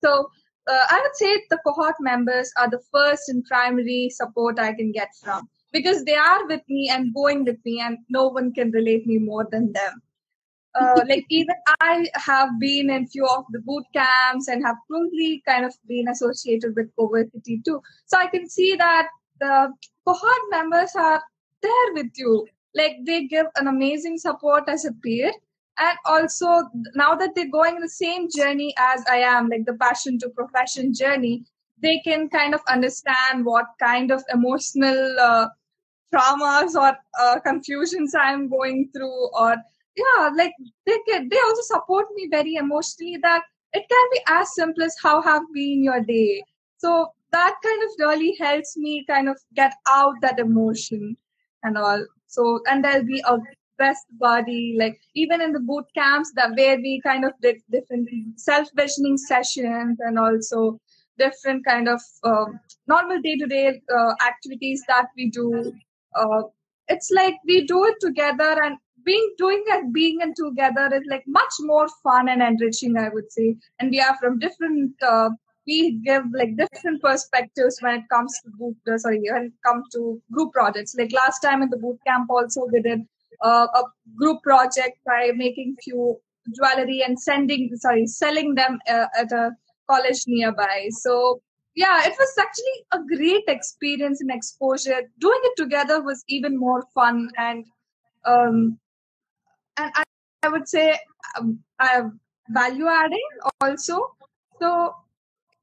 So I would say the cohort members are the first and primary support I can get from, because they are with me and going with me, and no one can relate me more than them. Like even I have been in few of the boot camps and have closely kind of been associated with CoVersity too. So I can see that the cohort members are there with you. Like they give an amazing support as a peer. And also now that they're going the same journey as I am, like the passion to profession journey, they can kind of understand what kind of emotional traumas or confusions I'm going through, or like they also support me very emotionally, that it can be as simple as how have been your day. So that kind of really helps me kind of get out that emotion and all. So, and there'll be a best buddy, like even in the boot camps, that where we kind of did different self-visioning sessions, and also different kind of normal day-to-day activities that we do. uh, it's like we do it together, and being it together is like much more fun and enriching, I would say. And we are from different we give like different perspectives when it comes to when it comes to group projects. Like last time in the boot camp also we did a group project by making few jewelry and selling them at a college nearby. So yeah, it was actually a great experience and exposure. Doing it together was even more fun, um, and I would say value adding also. So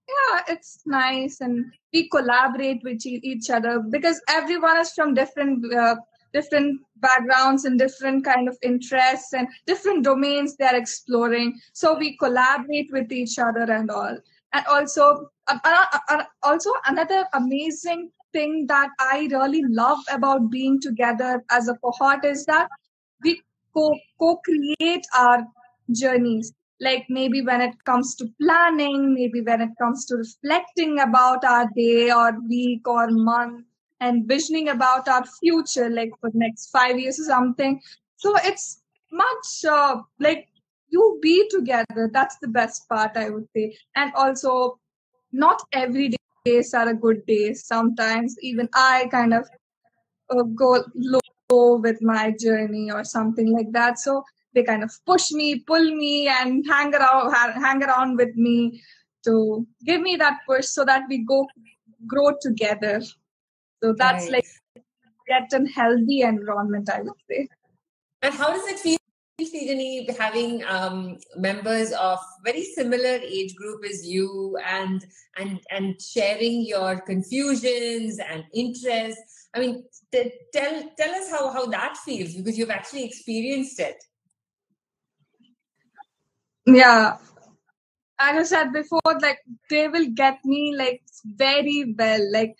yeah, it's nice, and we collaborate with each other, because everyone is from different backgrounds and different kind of interests and different domains they are exploring. So we collaborate with each other and all. And also another amazing thing that I really love about being together as a cohort is that we co-create our journeys. Like maybe when it comes to planning, maybe when it comes to reflecting about our day or week or month, and visioning about our future, like for the next 5 years or something. So it's much like you be together. That's the best part, I would say. And also, not every days are a good day. Sometimes even I kind of go low with my journey or something like that. So they kind of push me, pull me, and hang around with me to give me that push so that we grow together. So that's Right. like get a healthy environment, I would say. And how does it feel, Srijani, having members of very similar age group as you, and sharing your confusions and interests? I mean, tell us how that feels, because you've actually experienced it. Yeah. As I said before, like they will get me like very well. Like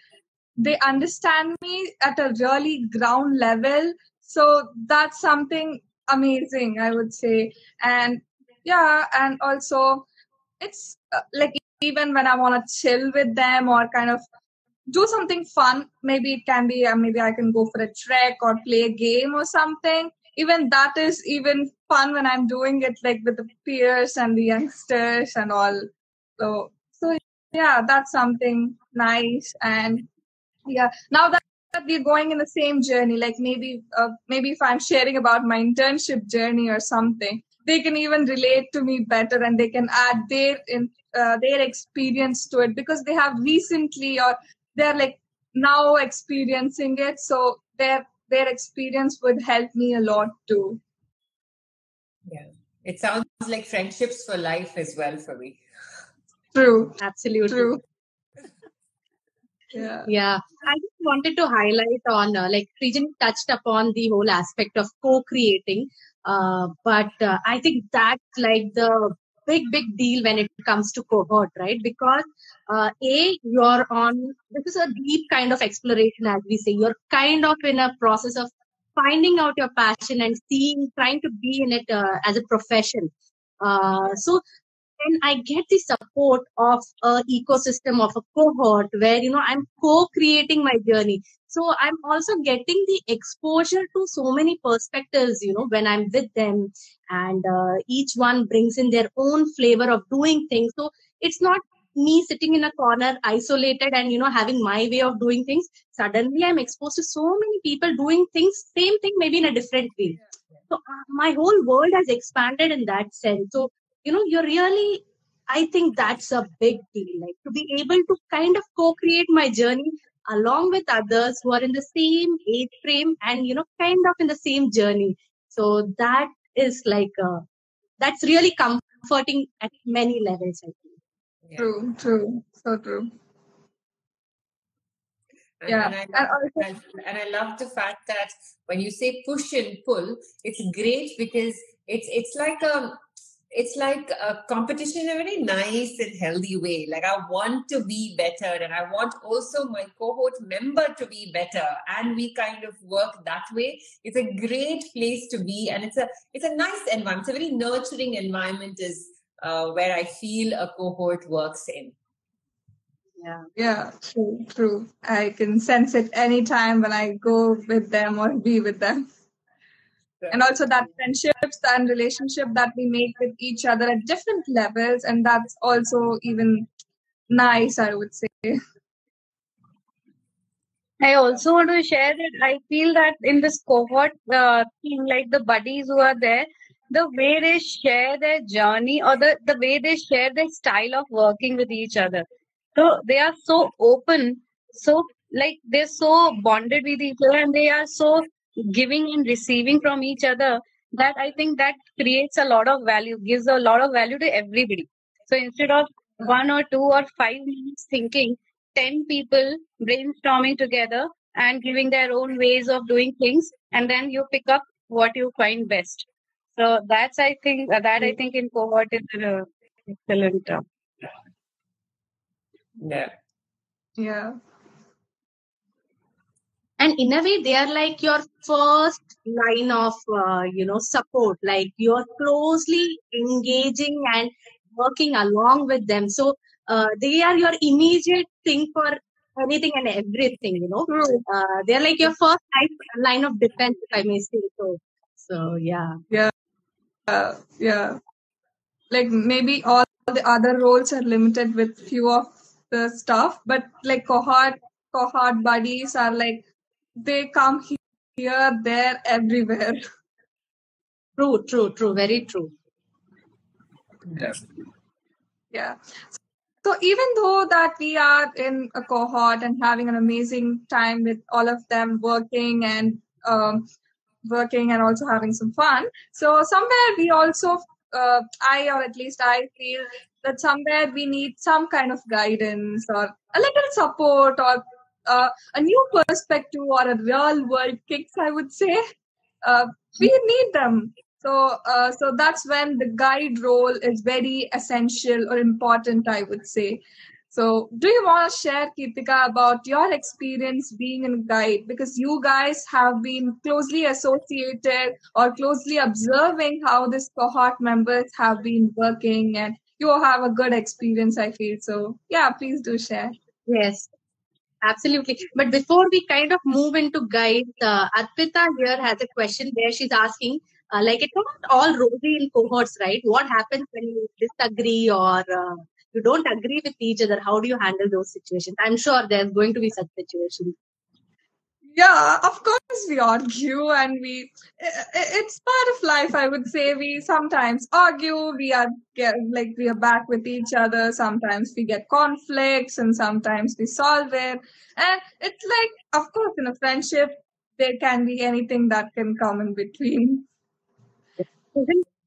they understand me at a really ground level. So that's something amazing, I would say. And yeah, and also it's like even when I want to chill with them or kind of do something fun, maybe it can be maybe I can go for a trek or play a game or something. Even that is even fun when I'm doing it like with the peers and the youngsters and all. So yeah, that's something nice. And yeah, now that we're going in the same journey, like maybe if I'm sharing about my internship journey or something, they can even relate to me better, and they can add their experience to it, because they have recently, or they're like now experiencing it. So their experience would help me a lot too. Yeah, it sounds like friendships for life as well for me. True. Absolutely. True. Yeah. I just wanted to highlight on, like Srijani touched upon the whole aspect of co-creating. But I think that's like the big deal when it comes to cohort, right? Because this is a deep kind of exploration, as we say. You're kind of in a process of finding out your passion and trying to be in it as a profession. So then I get the support of a ecosystem, of a cohort where, I'm co-creating my journey. So I'm also getting the exposure to so many perspectives, when I'm with them, and each one brings in their own flavor of doing things. So it's not me sitting in a corner isolated and, having my way of doing things. Suddenly I'm exposed to so many people doing things, same thing, maybe in a different way. So my whole world has expanded in that sense. So, you're really, I think that's a big deal, like to be able to kind of co-create my journey along with others who are in the same age frame and, kind of in the same journey. So that is like, that's really comforting at many levels, I think. Yeah. True. So true. Yeah. And I love the fact that when you say push and pull, it's great because it's like a competition in a very nice and healthy way. Like I want to be better, and I want also my cohort member to be better, and we kind of work that way. It's a great place to be, and it's a nice environment. It's a very nurturing environment, is where I feel a cohort works in. Yeah, true. I can sense it anytime when I go with them or be with them. And also that friendships and relationship that we make with each other at different levels, and that's also even nice, I would say. I also want to share that I feel that in this cohort thing, like the buddies who are there, the way they share their journey or the way they share their style of working with each other. So they are so open, so like they're so bonded with each other, and they are so giving and receiving from each other, that I think that creates a lot of value, gives a lot of value to everybody. So instead of 1 or 2 or 5 minutes thinking, 10 people brainstorming together and giving their own ways of doing things, and then you pick up what you find best. So that's, I think, in cohort is an excellent. Yeah. And in a way, they are like your first line of, support. Like you're closely engaging and working along with them. So they are your immediate thing for anything and everything. True. They're like your first line of defense, if I may say so. So yeah. Yeah. Like maybe all the other roles are limited with few of the stuff, but like cohort buddies are like, they come here, there, everywhere. True. Very true. Yeah. So even though that we are in a cohort and having an amazing time with all of them working and also having some fun, so somewhere we also, or at least I feel that somewhere we need some kind of guidance or a little support or a new perspective or a real world kicks, I would say. We need them. So that's when the guide role is very essential or important, I would say. So do you want to share, Kirtika, about your experience being a guide? Because you guys have been closely associated or closely observing how this cohort members have been working, and you have a good experience, I feel. So yeah, please do share. Yes. Absolutely. But before we kind of move into guides, Arpita here has a question where she's asking, like it's not all rosy in cohorts, right? What happens when you disagree or you don't agree with each other? How do you handle those situations? I'm sure there's going to be such situations. Yeah, of course we argue, and it's part of life, I would say. We sometimes argue, we are back with each other. Sometimes we get conflicts, and sometimes we solve it. And it's like, of course, in a friendship, there can be anything that can come in between.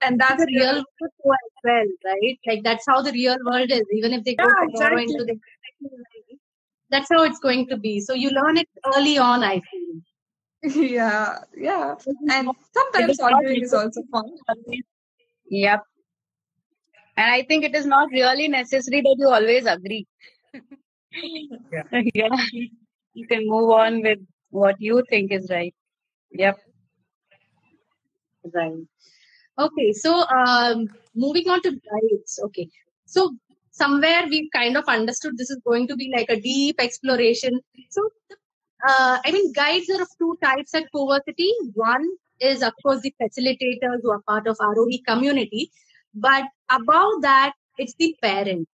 And that's the real world as well, right? Like that's how the real world is. Even if they go tomorrow into the, that's how it's going to be. So you learn it early on, I feel. Yeah. And sometimes arguing is also fun. Yep. And I think it is not really necessary that you always agree. Yeah. You can move on with what you think is right. Yep. Right. Okay. So moving on to guides. Okay. So somewhere we kind of understood this is going to be like a deep exploration. So guides are of two types at CoVersity. One is, of course, the facilitators who are part of Aarohi community. But above that, it's the parents.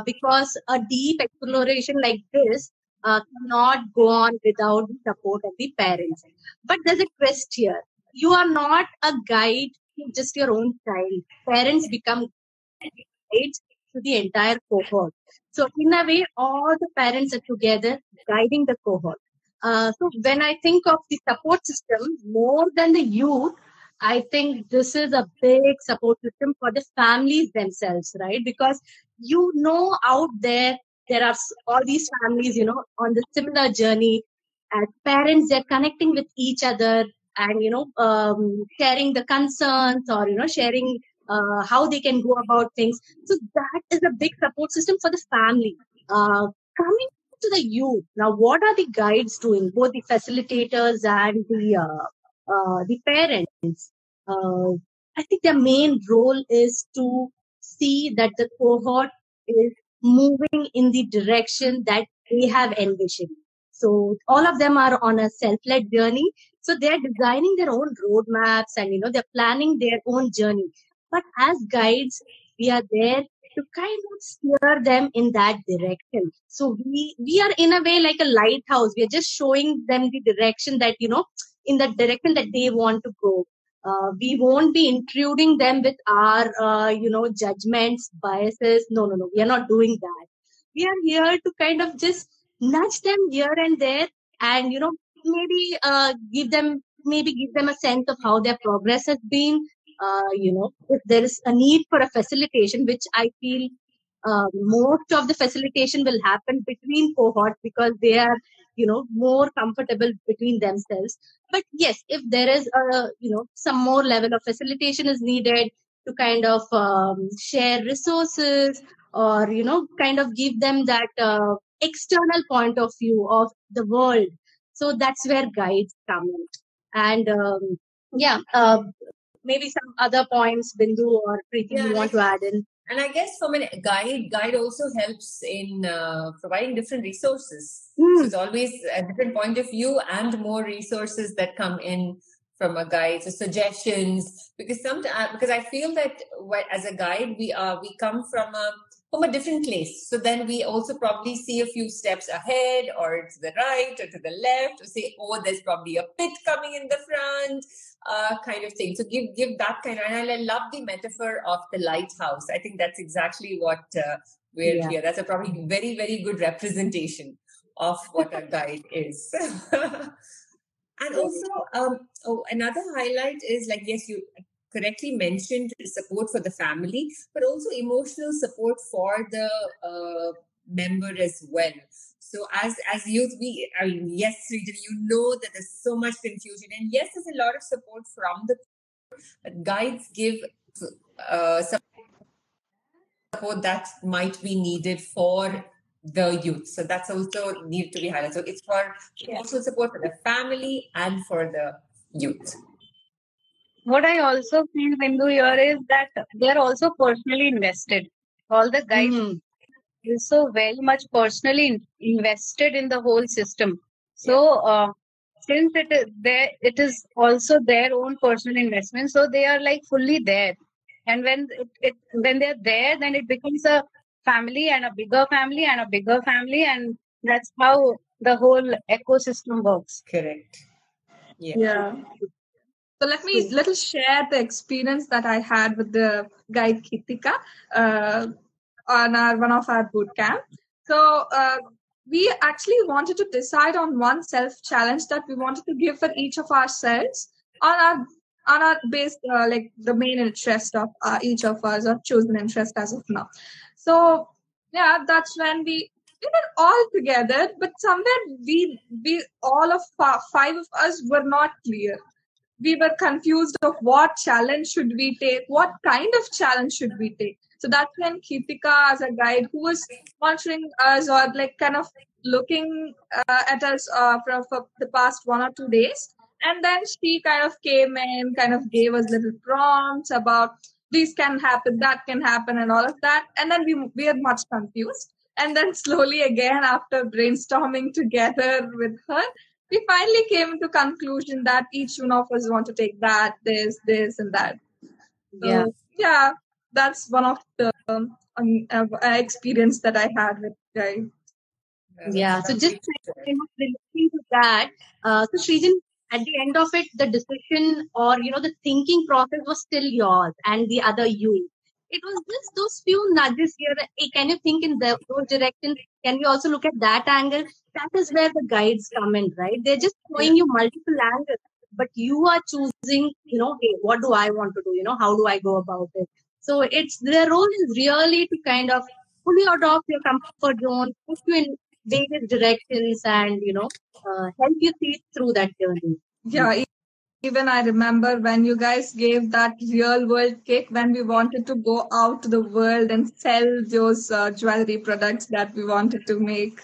Because a deep exploration like this cannot go on without the support of the parents. But there's a twist here. You are not a guide to just your own child. Parents become guides to the entire cohort. So in a way, all the parents are together guiding the cohort. So when I think of the support system, more than the youth, I think this is a big support system for the families themselves, right? Because out there are all these families, on the similar journey. As parents, they're connecting with each other and, sharing the concerns or, sharing how they can go about things. So that is a big support system for the family. Coming to the youth, now what are the guides doing? Both the facilitators and the parents. I think their main role is to see that the cohort is moving in the direction that they have envisioned. So all of them are on a self-led journey. So they're designing their own roadmaps and they're planning their own journey. But as guides, we are there to kind of steer them in that direction. So we are in a way like a lighthouse. We are just showing them the direction that, in the direction that they want to go. We won't be intruding them with our, judgments, biases. No. We are not doing that. We are here to kind of just nudge them here and there and, maybe give them a sense of how their progress has been. If there is a need for a facilitation, which I feel most of the facilitation will happen between cohorts because they are, more comfortable between themselves. But yes, if there is some more level of facilitation is needed to kind of share resources or, kind of give them that external point of view of the world. So that's where guides come in. And maybe some other points, Bindu or Preeti, you want to add in? And I guess from a guide also helps in providing different resources. So it's always a different point of view and more resources that come in from a guide. So suggestions, because I feel that as a guide, we come from a different place. So then we also probably see a few steps ahead or to the right or to the left or say, oh, there's probably a pit coming in the front. Kind of thing. So give that kind of, and I love the metaphor of the lighthouse. I think that's exactly what we're here. That's a probably very, very good representation of what a guide is. And also, another highlight is like, yes, you correctly mentioned support for the family, but also emotional support for the member as well. So as youth, yes, Srijani, that there's so much confusion, and yes, there's a lot of support from the guides give support that might be needed for the youth. So that's also need to be highlighted. So it's for emotional support for the family and for the youth. What I also feel, Bindu, here is that they're also personally invested. All the guides is so very much personally invested in the whole system. So since it is also their own personal investment, so they are like fully there. And when they're there, then it becomes a family and a bigger family and a bigger family, and that's how the whole ecosystem works. Correct. Yeah. So let me share the experience that I had with the guide Kritika on one of our boot camp. So we actually wanted to decide on one self challenge that we wanted to give for each of ourselves on our base, like the main interest of each of us or chosen interest as of now. So yeah, that's when we were all together, but somewhere we all of five of us were not clear. We were confused of what challenge should we take, what kind of challenge should we take. So that's when Kritika as a guide who was monitoring us or like kind of looking at us for the past 1 or 2 days. And then she kind of came in, kind of gave us little prompts about this can happen, that can happen, and all of that. And then we are much confused. And then slowly again, after brainstorming together with her, we finally came to conclusion that each one of us want to take that, this, and that. Yeah. So yeah, that's one of the experience that I had with guy. Yeah. So just kind of relating to that, so Srijan, at the end of it, the decision or the thinking process was still yours and the other you. It was just those few nudges here. Hey, can you think in those directions? Can we also look at that angle? That is where the guides come in, right? They're just showing you multiple angles, but you are choosing, hey, what do I want to do? How do I go about it? So it's their role is really to kind of pull you out of your comfort zone, put you in various directions, and help you see through that journey. Yeah, even I remember when you guys gave that real world kick when we wanted to go out to the world and sell those jewelry products that we wanted to make.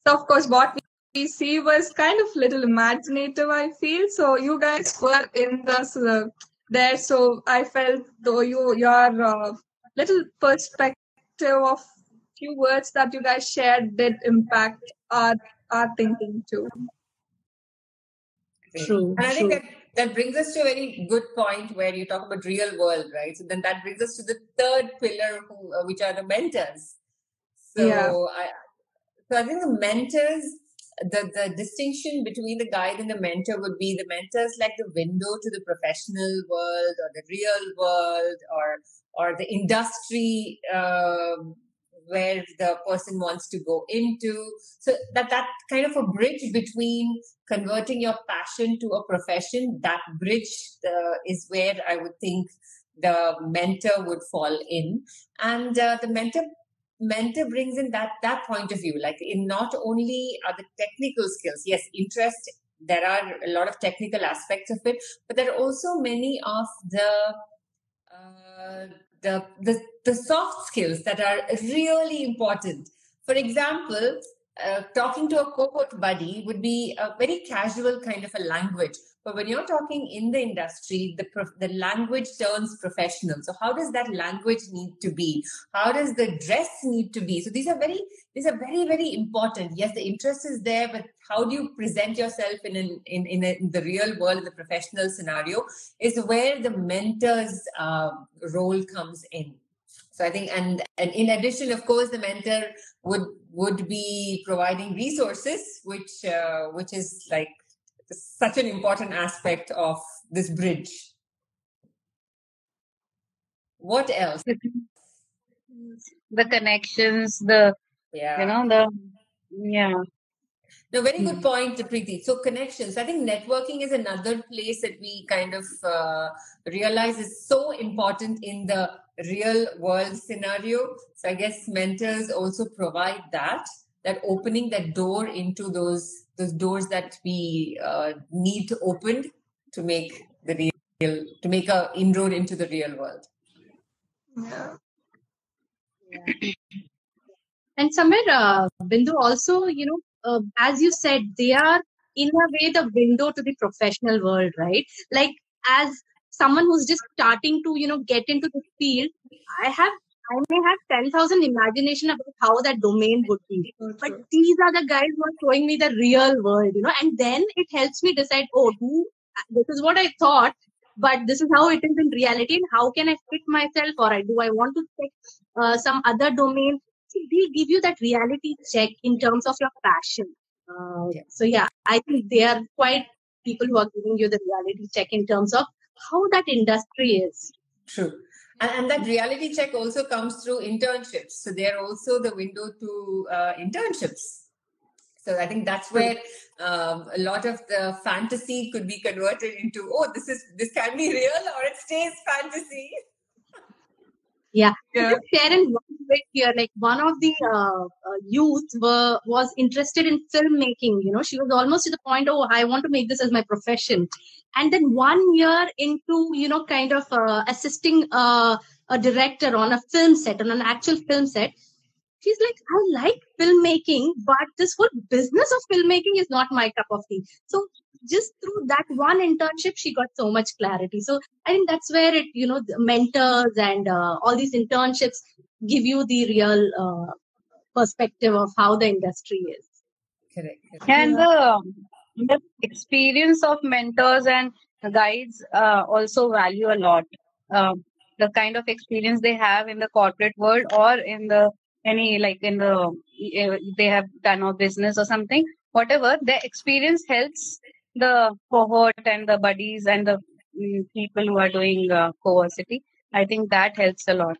So of course, what we see was kind of little imaginative, I feel. So you guys were in the there, so I felt though your little perspective of few words that you guys shared did impact our thinking too. True. And I think that brings us to a very good point where you talk about real world, right? So then that brings us to the third pillar, which are the mentors. So Yeah. I think the mentors, the distinction between the guide and the mentor would be the mentors like the window to the professional world or the real world or the industry where the person wants to go into. So that kind of a bridge between converting your passion to a profession, that bridge is where I would think the mentor would fall in. And the mentor brings in that point of view, like in not only are the technical skills, yes, interest, there are a lot of technical aspects of it, but there are also many of the soft skills that are really important. For example, talking to a cohort buddy would be a very casual kind of a language. But when you're talking in the industry, the language turns professional. So how does that language need to be? How does the dress need to be? So these are very, very important. Yes, the interest is there, but how do you present yourself in the real world, in the professional scenario, is where the mentor's role comes in. So I think, and in addition, of course, the mentor would be providing resources, which is like such an important aspect of this bridge. What else? The connections, No, very good point, Preeti. So connections. I think networking is another place that we kind of realize is so important in the real world scenario. So I guess mentors also provide that opening, that door into those doors that we need to open to make to make a inroad into the real world. Yeah. And somewhere, Bindu, also, as you said, they are in a way the window to the professional world, right? Like as someone who's just starting to, get into the field, I may have 10,000 imagination about how that domain would be. But these are the guys who are showing me the real world, and then it helps me decide, this is what I thought, but this is how it is in reality, and how can I fit myself, or do I want to take some other domain? So they give you that reality check in terms of your passion. So yeah, I think they are quite people who are giving you the reality check in terms of how that industry is. True. And that reality check also comes through internships. So they're also the window to internships. So I think that's where a lot of the fantasy could be converted into, this can be real, or it stays fantasy. Yeah. Just share in one bit here, like one of the youth was interested in filmmaking. She was almost to the point, I want to make this as my profession. And then 1 year into, kind of assisting a director on a film set, on an actual film set, she's like, I like filmmaking, but this whole business of filmmaking is not my cup of tea. So just through that one internship, she got so much clarity. So I think that's where it, the mentors and all these internships give you the real perspective of how the industry is. Correct. And the experience of mentors and guides also value a lot. The kind of experience they have in the corporate world or in the they have done a business or something, whatever, their experience helps the cohort and the buddies and the people who are doing coversity. I think that helps a lot,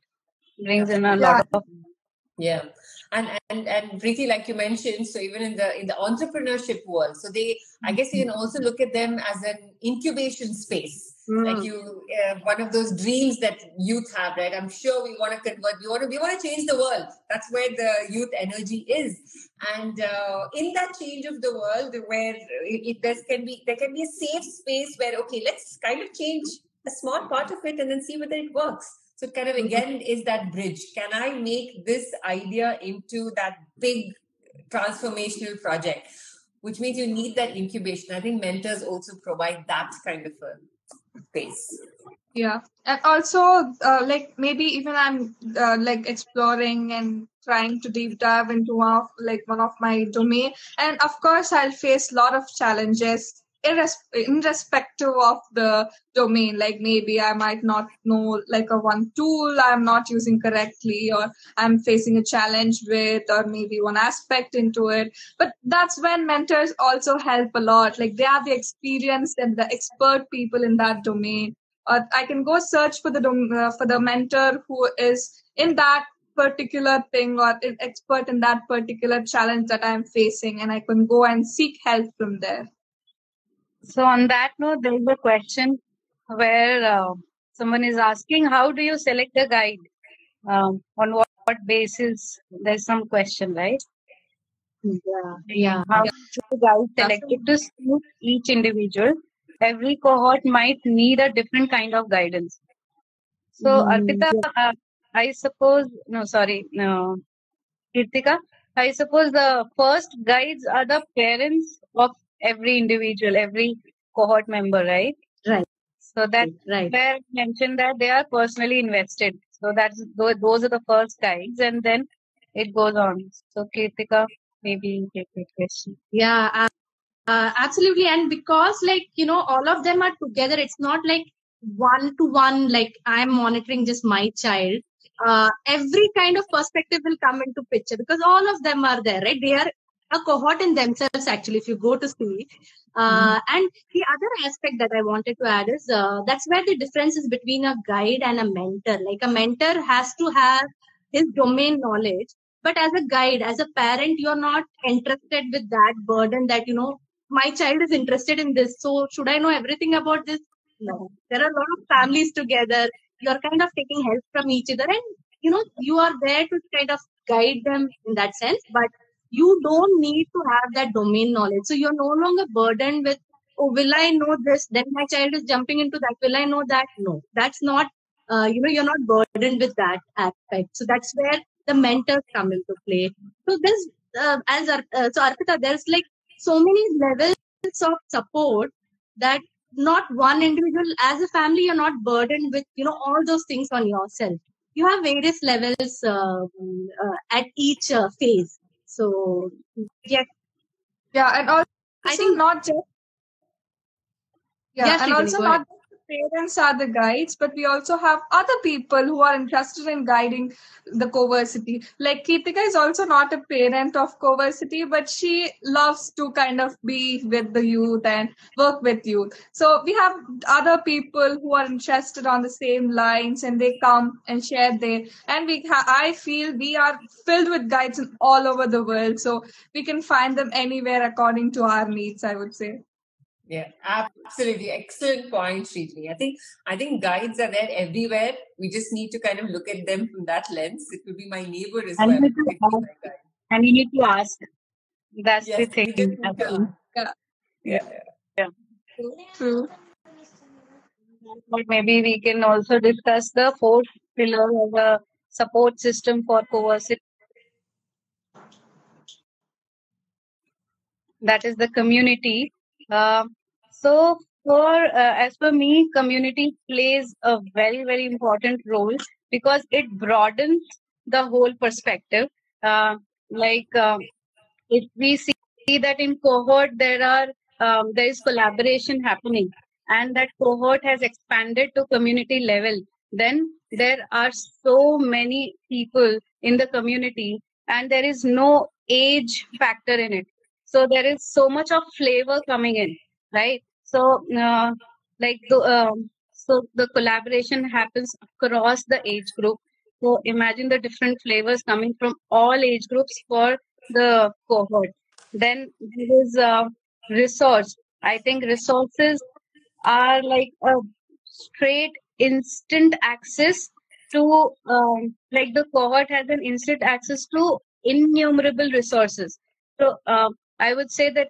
brings in a lot of. Yeah, and Preeti, like you mentioned, so even in the entrepreneurship world, so I guess you can also look at them as an incubation space. Like one of those dreams that youth have, right? I'm sure we want to convert. We want to change the world. That's where the youth energy is, and in that change of the world, where there can be a safe space where let's kind of change a small part of it and then see whether it works. So kind of again is that bridge. Can I make this idea into that big transformational project? Which means you need that incubation. I think mentors also provide that kind of a space. Yeah, and also like maybe even I'm like exploring and trying to deep dive into one of my domain, and of course I'll face a lot of challenges irrespective of the domain. Like maybe I might not know like a one tool I'm not using correctly, or I'm facing a challenge with, or maybe one aspect into it. But that's when mentors also help a lot. Like they are the experienced and the expert people in that domain. I can go search for the mentor who is in that particular thing or is expert in that particular challenge that I'm facing, and I can go and seek help from there. So on that note, there is a question where someone is asking, how do you select a guide? On what basis? There's some question, right? Yeah. How the guide selected to suit each individual? Every cohort might need a different kind of guidance. So Arpita, I suppose, Kirtika, I suppose the first guides are the parents of every individual, every cohort member, right? Right. So that where mentioned that they are personally invested. So those are the first guides, and then it goes on. So Kirtika, maybe you take the question. Yeah, absolutely. And because all of them are together, it's not like one to one, like I'm monitoring just my child. Every kind of perspective will come into picture because all of them are there, right? They are a cohort in themselves, actually, if you go to see. And the other aspect that I wanted to add is that's where the difference is between a guide and a mentor. Like a mentor has to have his domain knowledge, but as a guide, as a parent, you're not interested with that burden that, my child is interested in this. So should I know everything about this? No. There are a lot of families together. You're kind of taking help from each other, and, you are there to kind of guide them in that sense, but you don't need to have that domain knowledge. So you're no longer burdened with, oh, will I know this? Then my child is jumping into that. Will I know that? No, that's not, you're not burdened with that aspect. So that's where the mentors come into play. So this, so Arpita, there's like so many levels of support that not one individual, as a family, you're not burdened with, all those things on yourself. You have various levels at each phase. So, yes. Yeah, and also I think not just Yes, and Srijani, also go not ahead. just the parents are the guides, but we also have other people who are interested in guiding the coversity. Like Kritika is also not a parent of coversity, but she loves to kind of be with the youth and work with youth. So we have other people who are interested on the same lines, and they come and share and I feel we are filled with guides all over the world, so we can find them anywhere according to our needs, I would say. Yeah, absolutely. Excellent point, Srijani. I think guides are there everywhere. We just need to kind of look at them from that lens. It could be my neighbor as And well. you need to ask. And you need to ask. That's Yes, the thing. we just need to ask. Yeah. True. But maybe we can also discuss the fourth pillar of a support system for coversity. That is the community. So for as per me, community plays a very, very important role because it broadens the whole perspective. Uh, like if we see that in cohort there is collaboration happening, and that cohort has expanded to community level, then there are so many people in the community, and there is no age factor in it. So there is so much of flavor coming in, right? So so the collaboration happens across the age group. So imagine the different flavors coming from all age groups for the cohort. Then there is resource. I think resources are like a straight instant access to like the cohort has an instant access to innumerable resources. So I would say that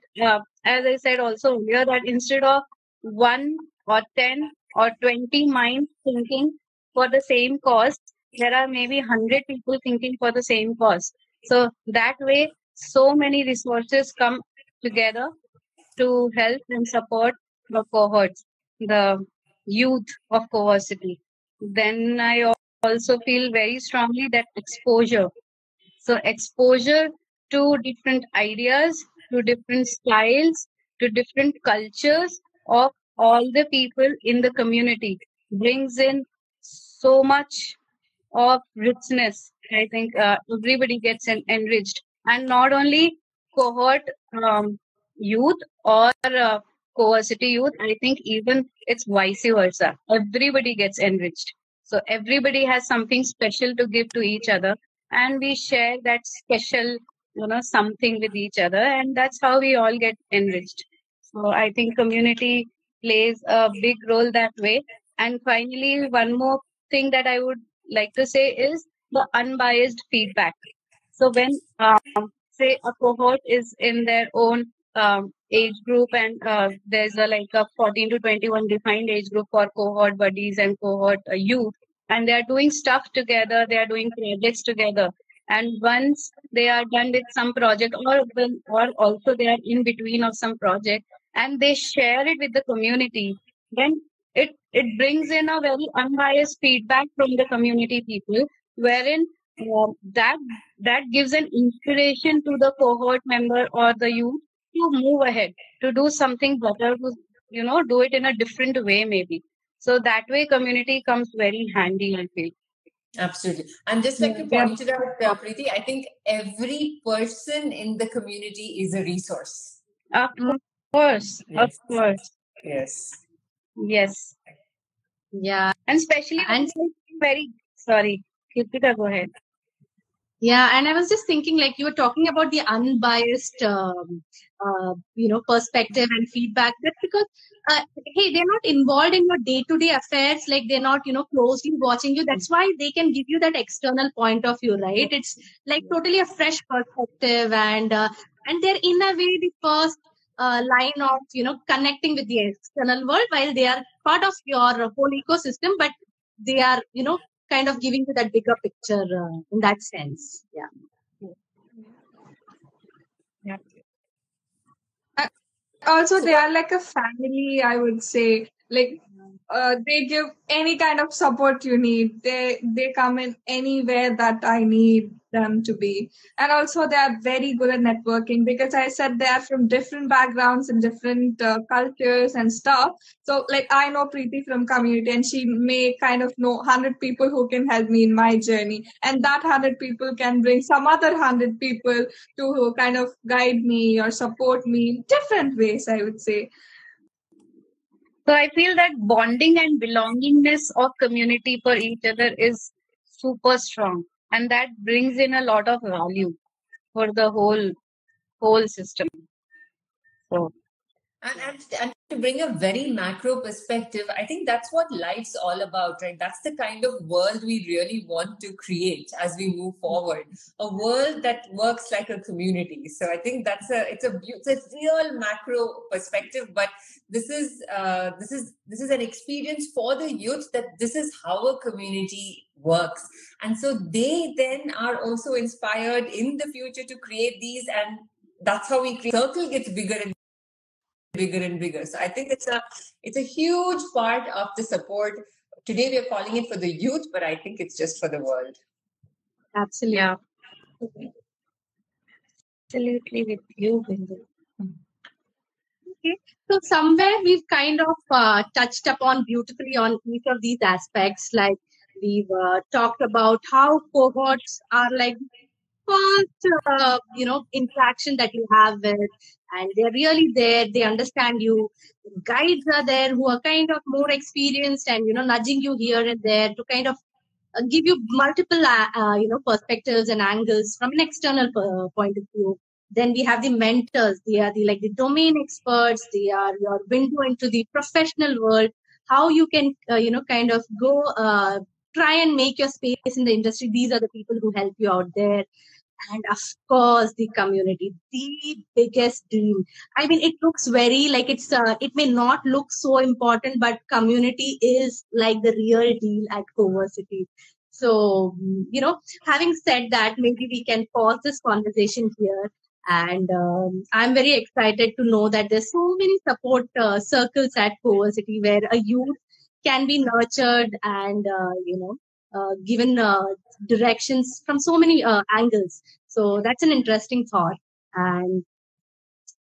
as I said also earlier, that instead of 1 or 10 or 20 minds thinking for the same cause, there are maybe 100 people thinking for the same cause. So that way so many resources come together to help and support the cohorts, the youth of CoVersity. Then I also feel very strongly that exposure. So exposure to different ideas, to different styles, to different cultures of all the people in the community brings in so much of richness. I think everybody gets enriched, and not only cohort youth or CoVersity youth. I think even it's vice versa. Everybody gets enriched. So everybody has something special to give to each other, and we share that special, something with each other, and that's how we all get enriched. So I think community plays a big role that way. And finally, one more thing that I would like to say is the unbiased feedback. So when say a cohort is in their own age group, and there's like a 14 to 21 defined age group for cohort buddies and cohort youth, and they are doing stuff together, they are doing projects together, and once they are done with some project, or also they are in between of some project, and they share it with the community, then it brings in a very unbiased feedback from the community people, wherein that gives an inspiration to the cohort member or the youth to move ahead, to do something better, to do it in a different way maybe. So that way community comes very handy, I feel. Absolutely. And just like you Yeah. pointed out, Preeti, I think every person in the community is a resource. Of course. Of Yes. course. Yes. Yes. Yeah. And especially And very sorry, Kirtika, go ahead. yeah, and I was just thinking, like you were talking about the unbiased, perspective and feedback. That's because, hey, they're not involved in your day-to-day affairs. Like they're not, closely watching you. That's why they can give you that external point of view, right? It's like totally a fresh perspective, and they're in a way the first line of, connecting with the external world, while they are part of your whole ecosystem, but they are, kind of giving you that bigger picture in that sense. Yeah. Yeah. Also, So they are like a family, I would say. Like, they give any kind of support you need. They come in anywhere that I need them to be. And also, they are very good at networking, because I said they are from different backgrounds and different cultures and stuff. So, like, I know Preeti from community, and she may kind of know 100 people who can help me in my journey, and that 100 people can bring some other 100 people to kind of guide me or support me in different ways, I would say. So I feel that bonding and belongingness of community for each other is super strong, and that brings in a lot of value for the whole system. So and to bring a very macro perspective, I think that's what life's all about, right? That's the kind of world we really want to create as we move forward. A world that works like a community. So I think it's a real macro perspective, but this is an experience for the youth, that this is how a community works, and so they then are also inspired in the future to create these, and that's how we create. Circle gets bigger and bigger and bigger. So I think it's a huge part of the support. Today we are calling it for the youth, but I think it's just for the world. Absolutely. Yeah. Absolutely with you, Bindu. Okay. So somewhere we've kind of touched upon beautifully on each of these aspects. Like we've talked about how cohorts are like first, interaction that you have with, and they're really there. They understand you. Guides are there who are kind of more experienced and, nudging you here and there to kind of give you multiple, perspectives and angles from an external point of view. Then we have the mentors. They are the domain experts. They are your window into the professional world. How you can, kind of go try and make your space in the industry. These are the people who help you out there. And of course, the community, the biggest deal. I mean, it looks very like it may not look so important, but community is like the real deal at CoVersity. So, having said that, maybe we can pause this conversation here. And I'm very excited to know that there's so many support circles at CoVersity where a youth can be nurtured and, given directions from so many angles. So that's an interesting thought. And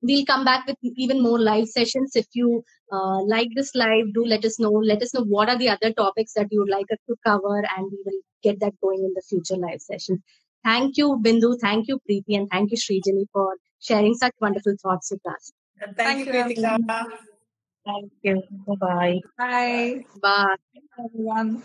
we'll come back with even more live sessions. If you like this live, do let us know. Let us know what are the other topics that you would like us to cover, and we will get that going in the future live sessions. Thank you, Bindu. Thank you, Preeti. And thank you, Srijani, for sharing such wonderful thoughts with us. And thank you, Kritika. Thank you. Bye-bye. Bye. Bye. Everyone.